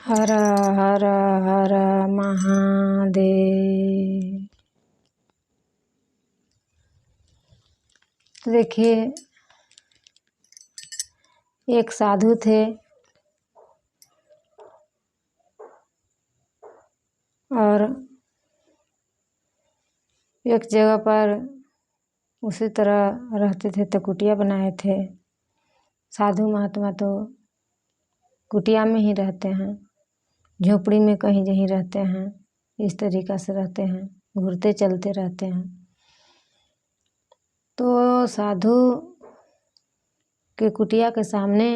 हर हर हर महादेव। तो देखिए, एक साधु थे और एक जगह पर उसी तरह रहते थे तो कुटिया बनाए थे। साधु महात्मा तो कुटिया में ही रहते हैं, झोपड़ी में कहीं जहीं रहते हैं, इस तरीक़ा से रहते हैं, घूरते चलते रहते हैं। तो साधु के कुटिया के सामने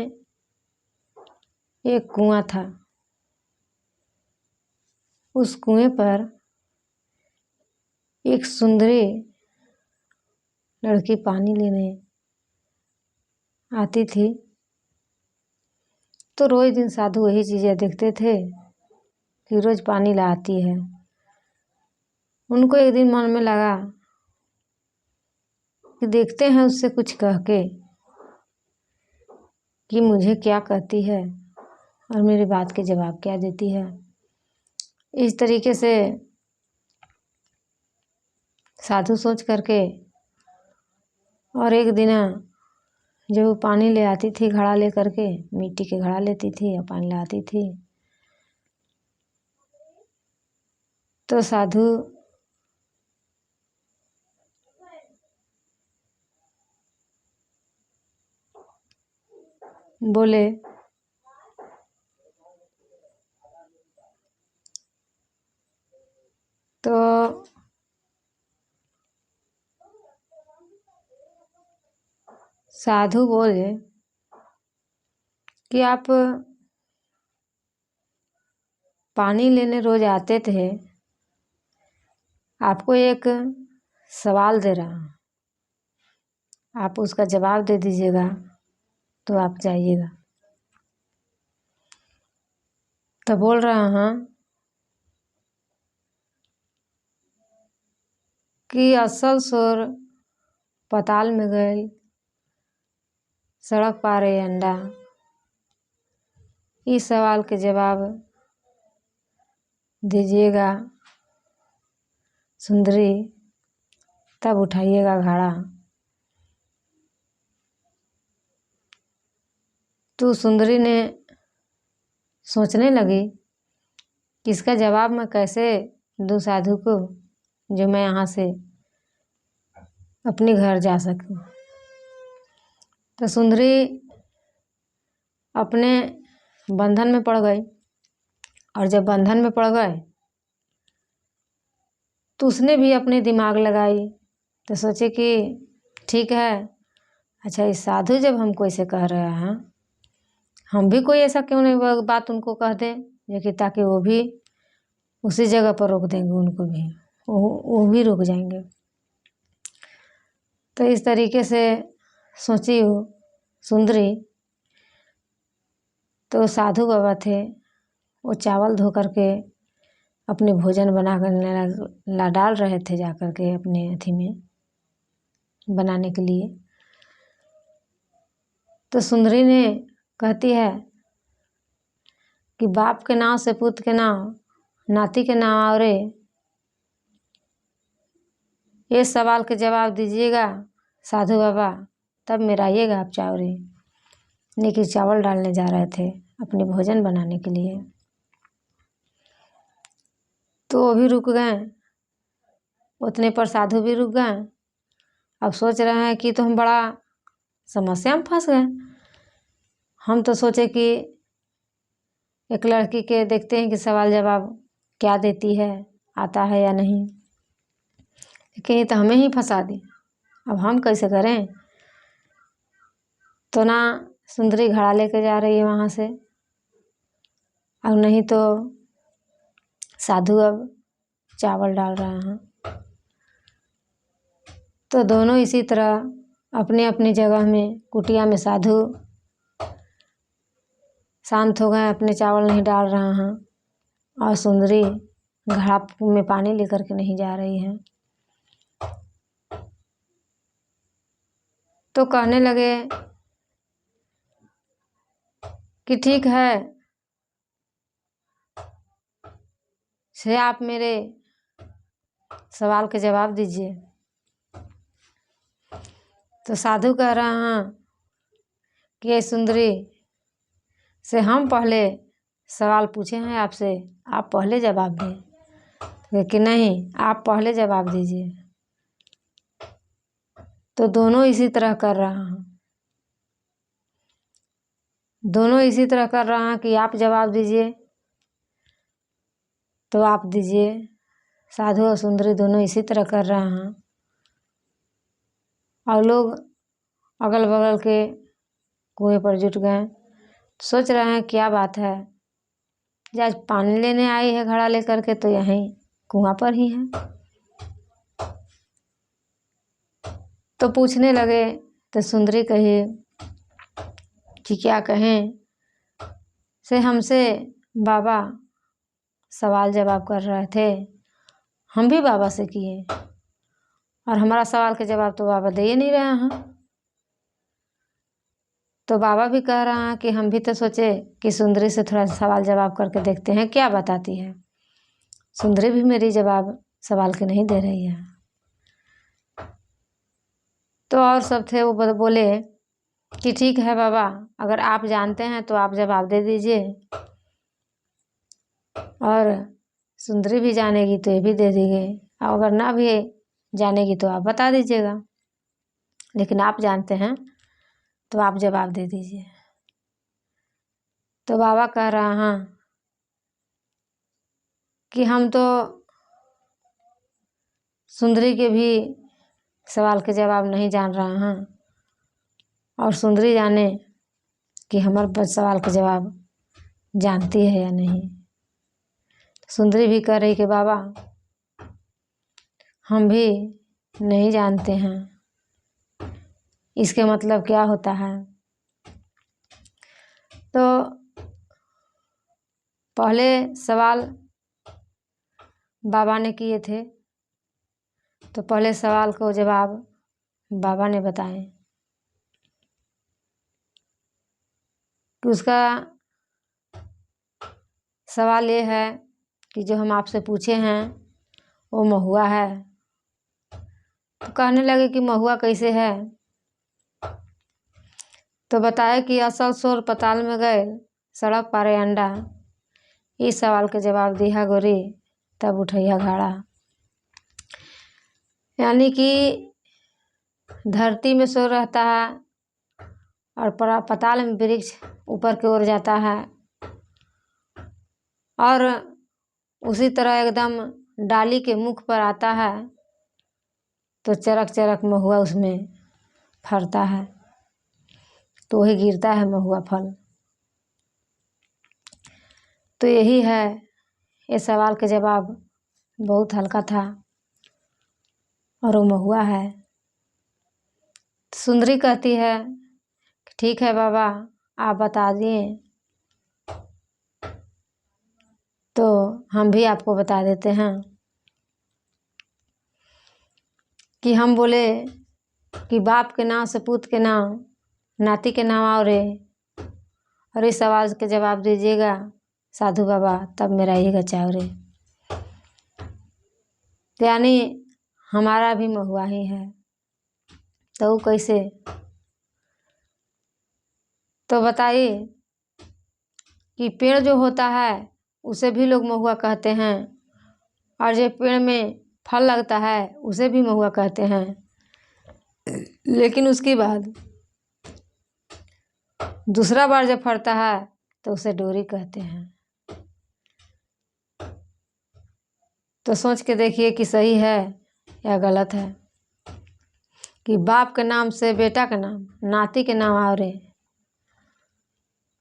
एक कुआं था। उस कुएं पर एक सुंदरी लड़की पानी लेने आती थी। तो रोज दिन साधु वही चीज़ें देखते थे कि रोज पानी लाती है। उनको एक दिन मन में लगा कि देखते हैं उससे कुछ कह के कि मुझे क्या कहती है और मेरी बात के जवाब क्या देती है। इस तरीके से साधु सोच करके और एक दिन जब वो पानी ले आती थी घड़ा ले करके, मिट्टी के घड़ा लेती थी और पानी लाती थी, तो साधु बोले तो साधु बोले कि आप पानी लेने रोज आते थे, आपको एक सवाल दे रहा हूँ, आप उसका जवाब दे दीजिएगा तो आप जाइएगा। तो बोल रहा हूँ कि असल सुर पताल में गए, सड़क पारे अंडा। इस सवाल के जवाब दीजिएगा सुंदरी, तब उठाइएगा घड़ा। तो सुंदरी ने सोचने लगी कि इसका जवाब मैं कैसे दूँ साधु को, जो मैं यहाँ से अपने घर जा सकूँ। तो सुंदरी अपने बंधन में पड़ गई, और जब बंधन में पड़ गए तो उसने भी अपने दिमाग लगाई। तो सोचे कि ठीक है, अच्छा इस साधु जब हमको ऐसे कह रहा है, हम भी कोई ऐसा क्यों नहीं बात उनको कह दें, जो कि ताकि वो भी उसी जगह पर रोक देंगे, उनको भी वो भी रुक जाएंगे। तो इस तरीके से सोची वो सुंदरी। तो साधु बाबा थे, वो चावल धो करके अपने भोजन बना कर ला डाल रहे थे जा कर के अपने अथी में बनाने के लिए। तो सुंदरी ने कहती है कि बाप के नाम से पुत्र के नाम, नाती के नाम आवरे, ये सवाल के जवाब दीजिएगा साधु बाबा, तब मेरा आइएगा आप चावरे। लेकिन चावल डालने जा रहे थे अपने भोजन बनाने के लिए। तो वो भी रुक गए, उतने पर साधु भी रुक गए। अब सोच रहे हैं कि तो हम बड़ा समस्या में फंस गए। हम तो सोचे कि एक लड़की के देखते हैं कि सवाल जवाब क्या देती है, आता है या नहीं, लेकिन ये तो हमें ही फंसा दी। अब हम कैसे करें। तो ना सुंदरी घड़ा लेके जा रही है वहाँ से, और नहीं तो साधु अब चावल डाल रहे हैं। तो दोनों इसी तरह अपने अपनी जगह में, कुटिया में साधु शांत हो गए, अपने चावल नहीं डाल रहे हैं, और सुंदरी घड़ा में पानी लेकर के नहीं जा रही है। तो कहने लगे कि ठीक है, से आप मेरे सवाल के जवाब दीजिए। तो साधु कह रहा हाँ कि ये सुंदरी से हम पहले सवाल पूछे हैं आपसे, आप पहले जवाब दें। कि नहीं, आप पहले जवाब दीजिए। तो दोनों इसी तरह कर रहा हूँ, दोनों इसी तरह कर रहा हूँ कि आप जवाब दीजिए तो आप दीजिए। साधु और सुंदरी दोनों इसी तरह कर रहा हूँ। और लोग अगल बगल के कुएं पर जुट गए, सोच रहे हैं क्या बात है, आज पानी लेने आई है घड़ा लेकर के, तो यहीं कुआं पर ही है। तो पूछने लगे। तो सुंदरी कही कि क्या कहें, से हमसे बाबा सवाल जवाब कर रहे थे, हम भी बाबा से किए और हमारा सवाल के जवाब तो बाबा दे ही नहीं रहे हैं। तो बाबा भी कह रहा है कि हम भी तो सोचे कि सुंदरी से थोड़ा सवाल जवाब करके देखते हैं क्या बताती है। सुंदरी भी मेरी जवाब सवाल के नहीं दे रही है। तो और सब थे वो बोले कि ठीक है बाबा, अगर आप जानते हैं तो आप जवाब दे दीजिए, और सुंदरी भी जानेगी तो ये भी दे देंगे, और अगर ना भी जानेगी तो आप बता दीजिएगा, लेकिन आप जानते हैं तो आप जवाब दे दीजिए। तो बाबा कह रहा हाँ कि हम तो सुंदरी के भी सवाल के जवाब नहीं जान रहे हैं, और सुंदरी जाने कि हमारे सवाल के जवाब जानती है या नहीं। सुंदरी भी कह रही कि बाबा हम भी नहीं जानते हैं इसके मतलब क्या होता है। तो पहले सवाल बाबा ने किए थे, तो पहले सवाल को जवाब बाबा ने बताए कि उसका सवाल ये है कि जो हम आपसे पूछे हैं वो महुआ है। तो कहने लगे कि महुआ कैसे है। तो बताया कि असल सोर पताल में गए, सड़क पारे अंडा, इस सवाल के जवाब दिया गोरी तब उठैया घाड़ा। यानी कि धरती में सो रहता है और पताल में वृक्ष ऊपर की ओर जाता है, और उसी तरह एकदम डाली के मुख पर आता है तो चरक चरक महुआ उसमें फरता है, तो वही गिरता है महुआ फल। तो यही है, ये सवाल के जवाब बहुत हल्का था और वो महुआ है। सुंदरी कहती है ठीक है बाबा आप बता दिए तो हम भी आपको बता देते हैं कि हम बोले कि बाप के नाम से पूत के नाम, नाती के नाम और इस सवाल के जवाब दीजिएगा साधु बाबा, तब मेरा आइएगा चावरे। यानी हमारा भी महुआ ही है। तो वो कैसे, तो बताइए कि पेड़ जो होता है उसे भी लोग महुआ कहते हैं, और जो पेड़ में फल लगता है उसे भी महुआ कहते हैं, लेकिन उसके बाद दूसरा बार जब फरता है तो उसे डोरी कहते हैं। तो सोच के देखिए कि सही है या गलत है कि बाप के नाम से बेटा का नाम, नाती के नाम आवरे,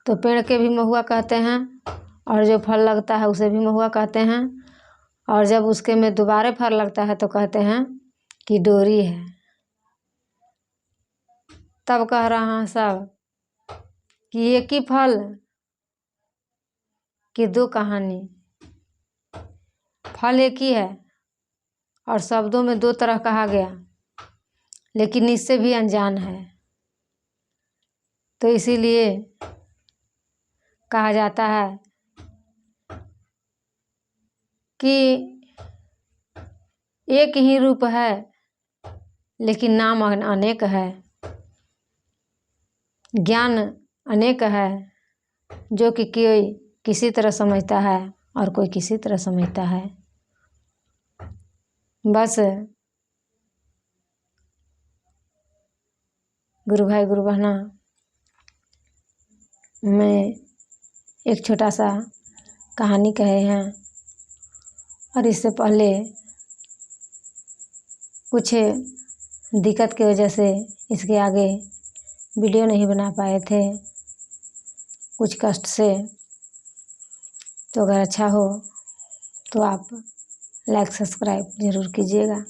तो पेड़ के भी महुआ कहते हैं, और जो फल लगता है उसे भी महुआ कहते हैं, और जब उसके में दोबारा फल लगता है तो कहते हैं कि डोरी है। तब कह रहा है सब कि एक ही फल की दो कहानी, फल एक ही है और शब्दों में दो तरह कहा गया, लेकिन इससे भी अनजान है। तो इसीलिए कहा जाता है कि एक ही रूप है लेकिन नाम अनेक है, ज्ञान अनेक है, जो कि कोई किसी तरह समझता है और कोई किसी तरह समझता है। बस गुरु भाई गुरु बहना, मैं एक छोटा सा कहानी कहे हैं और इससे पहले कुछ दिक्कत की वजह से इसके आगे वीडियो नहीं बना पाए थे, कुछ कष्ट से। तो अगर अच्छा हो तो आप लाइक सब्सक्राइब ज़रूर कीजिएगा।